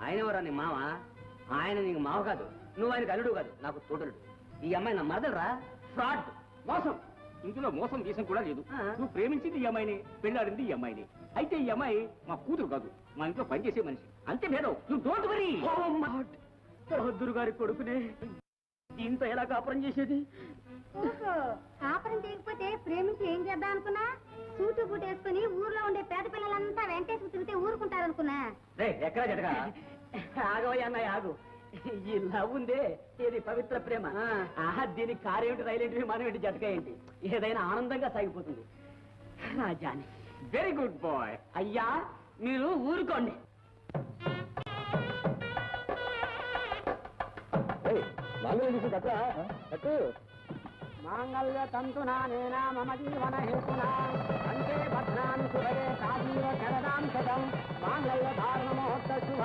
ఆయన ఎవరా నీ మామ? ఆయన నీకు మావ కాదు, నువ్వు ఆయనకు అల్లుడు కాదు, నాకు తోటలుడు. ఈ అమ్మాయి నా మరదలరా, ఫ్రాడ్, మోసం. ఇందులో మోసం దేశం కూడా లేదు. నువ్వు ప్రేమించింది ఈ అమ్మాయిని, పెళ్ళాడింది ఈ అమ్మాయిని. అయితే ఈ అమ్మాయి మా కూతురు కాదు, మా ఇంట్లో పనిచేసే మనిషి. అంతే భేదం. నువ్వు డోంట్ వరీ. సహోద్దురు గారి కొడుకునే దీంతో ఎలా కాపురం చేసేది? కాపురం చేయకపోతే ప్రేమించి ఏం చేద్దాం అనుకున్నా? సూటు బూటు వేసుకుని ఊర్లో ఉండే పేద పిల్లలంతా వెంటేసి తిరిగితే ఊరుకుంటారనుకున్నా. ఎక్కడా జటగా ఆగవయ్య అన్నయ్య, ఆగు. ఈ లవ్ ఉందే, ఇది పవిత్ర ప్రేమ. దీనికి కారేమిటి, రైలేంటి, విమానం ఏంటి, జటక ఏంటి, ఏదైనా ఆనందంగా సాగిపోతుంది. నా జాని వెరీ గుడ్ బాయ్. అయ్యా మీరు ఊరుకోండి. మాంగళ్య తంతునా నేనా మమ జీవన హేతునా అంతే భద్రాం శుభే కాజీవ శరదాం శతం మాంగళ్య ధారణ మహోత్సవ శుభ